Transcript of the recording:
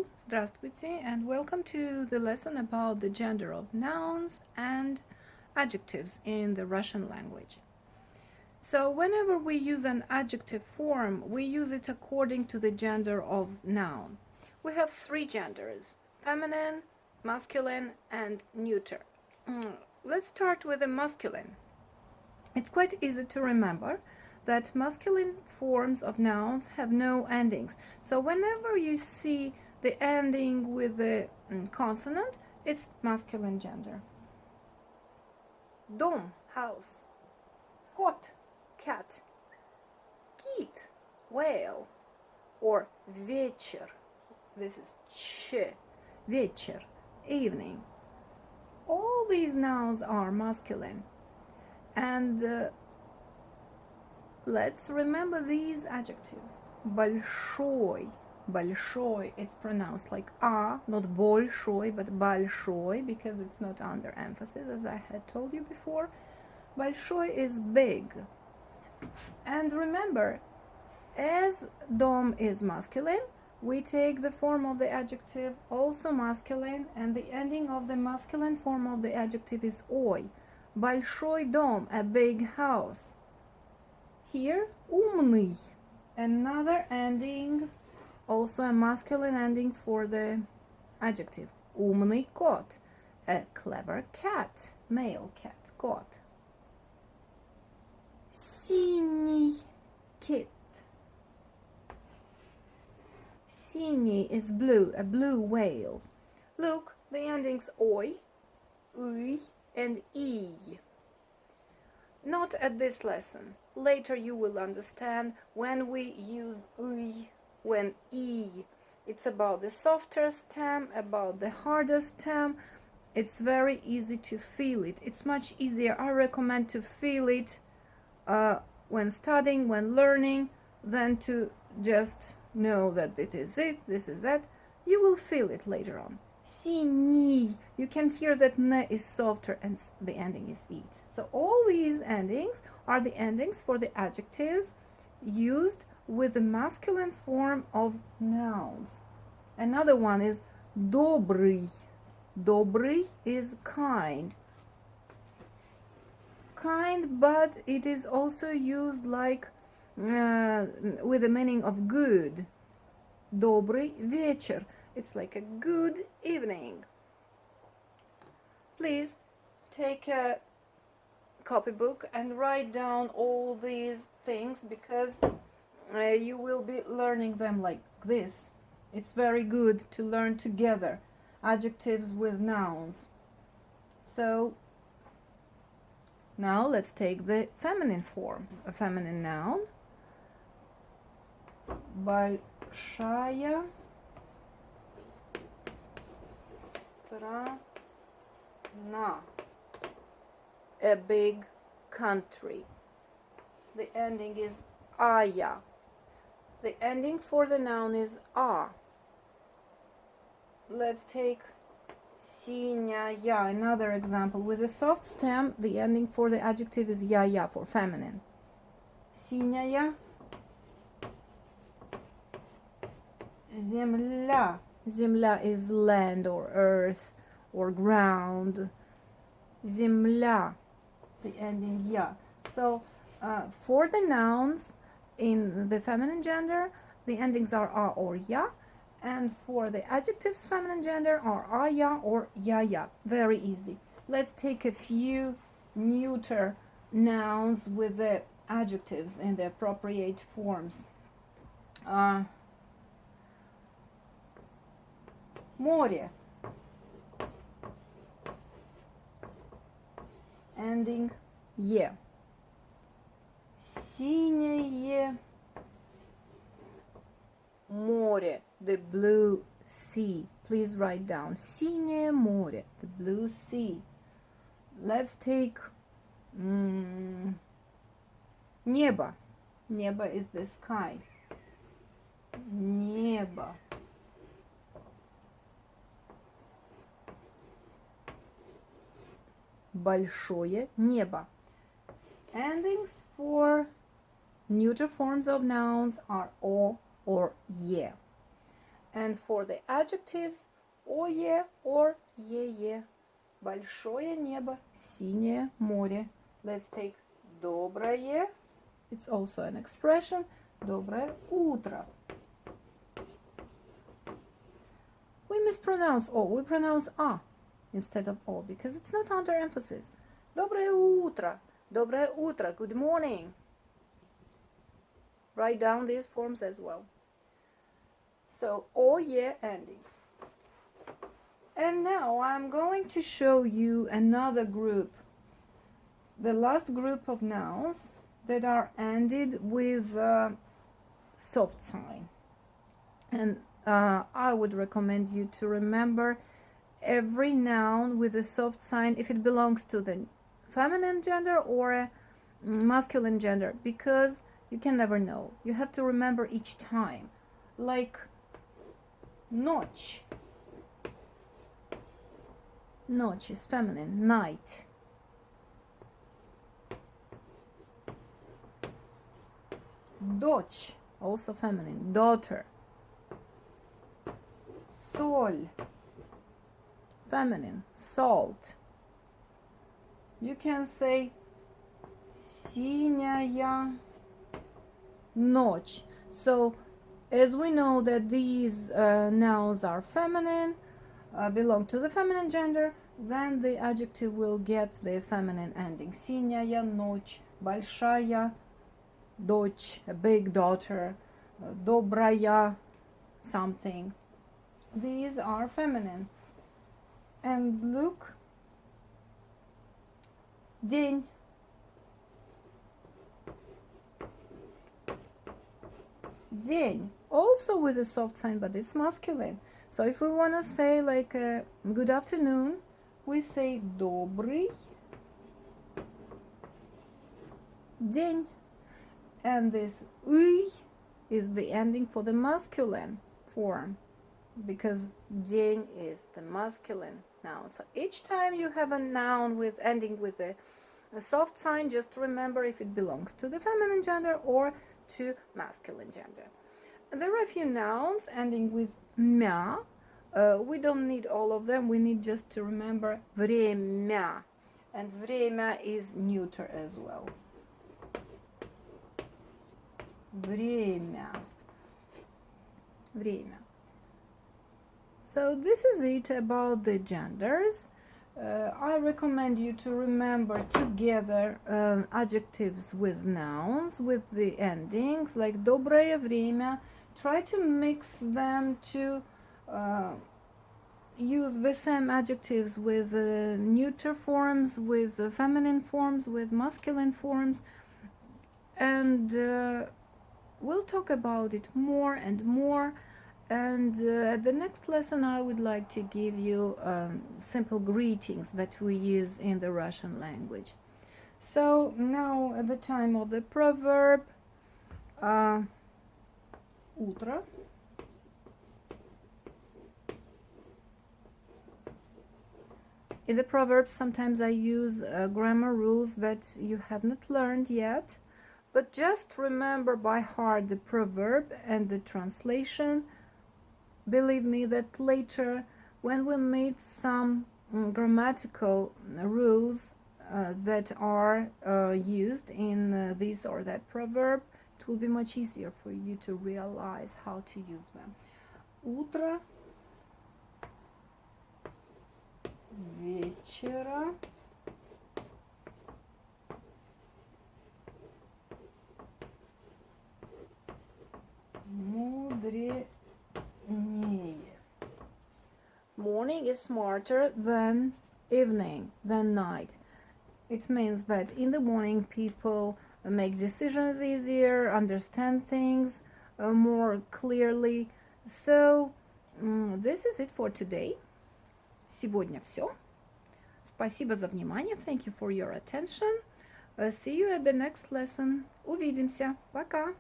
Hello, здравствуйте, and welcome to the lesson about the gender of nouns and adjectives in the Russian language. So whenever we use an adjective form, we use it according to the gender of noun. We have three genders: feminine, masculine, and neuter. Let's start with the masculine. It's quite easy to remember that masculine forms of nouns have no endings. So whenever you see the ending with the consonant, it's masculine gender. Dom, house. Kot, cat. Kit, whale. Or вечер. This is ch. Вечер, evening. All these nouns are masculine. And let's remember these adjectives. Большой. Большой, it's pronounced like a, not большой, but большой, because it's not under emphasis, as I had told you before. Большой is big. And remember, as dom is masculine, we take the form of the adjective also masculine, and the ending of the masculine form of the adjective is ой. Большой дом, a big house. Here, умный, another ending, also a masculine ending for the adjective. Умный кот, a clever cat, male cat, кот. Синий kit. Синий is blue, a blue whale. Look, the endings ой, uy, and e. Not at this lesson. Later you will understand when we use uy, when e. It's about the softer stem, about the harder stem. It's very easy to feel it. It's much easier. I recommend to feel it when studying, when learning, than to just know that it is it, this is that. You will feel it later on. Синий. You can hear that n is softer and the ending is e. So all these endings are the endings for the adjectives used with the masculine form of nouns. Another one is добрый. Добрый is kind. Kind, but it is also used like with the meaning of good. Добрый вечер. It's like a good evening. Please take a copybook and write down all these things, because you will be learning them like this. It's very good to learn together adjectives with nouns. So now let's take the feminine forms. A feminine noun. Большая страна. A big country. The ending is aya. The ending for the noun is a. Let's take синяя, another example. With a soft stem, the ending for the adjective is ya for feminine. Синяя земля. Земля is land or earth or ground. Земля, the ending ya. So for the nouns in the feminine gender, the endings are a or ya, and for the adjectives feminine gender are aya or ya. Very easy. Let's take a few neuter nouns with the adjectives in the appropriate forms. Море, ending е. Синее море, the blue sea. Please write down синее море, the blue sea. Let's take небо. Небо is the sky. Небо. Большое небо. Endings for neuter forms of nouns are o or ye. And for the adjectives, ое or е. Большое небо, синее море. Let's take доброе. It's also an expression. Доброе утро. We mispronounce O. We pronounce A instead of O because it's not under emphasis. Доброе утро. Доброе утро. Good morning. Write down these forms as well. So, ое endings. And now I'm going to show you another group. The last group of nouns that are ended with soft sign. And I would recommend you to remember every noun with a soft sign if it belongs to the feminine gender or a masculine gender, because you can never know. You have to remember each time. Like ночь. Ночь is feminine, night. Дочь, also feminine, daughter. Соль, feminine, salt. You can say синяя ночь. So, as we know that these nouns are feminine, belong to the feminine gender, then the adjective will get the feminine ending. Синяя ночь, большая дочь, a big daughter, добрая something. These are feminine. And look, день. День, also with a soft sign, but it's masculine. So if we want to say like good afternoon, we say добрый день. And this уй is the ending for the masculine form, because день is the masculine noun. So each time you have a noun with ending with a soft sign, just remember if it belongs to the feminine gender or to masculine gender. And there are a few nouns ending with мя. We don't need all of them. We need just to remember время. And время is neuter as well. Время. Время. So this is it about the genders. I recommend you to remember together adjectives with nouns, with the endings, like доброе время. Try to mix them to use the same adjectives with neuter forms, with feminine forms, with masculine forms, and we'll talk about it more and more. And at the next lesson I would like to give you simple greetings that we use in the Russian language. So now at the time of the proverb, утро. In the proverbs sometimes I use grammar rules that you have not learned yet, but just remember by heart the proverb and the translation. Believe me that later, when we meet some grammatical rules that are used in this or that proverb, it will be much easier for you to realize how to use them. Утро, вечера, мудрее. Morning is smarter than evening, than night. It means that in the morning people make decisions easier, understand things more clearly. So this is it for today. Сегодня все. Спасибо за внимание. Thank you for your attention. See you at the next lesson. Увидимся. Пока.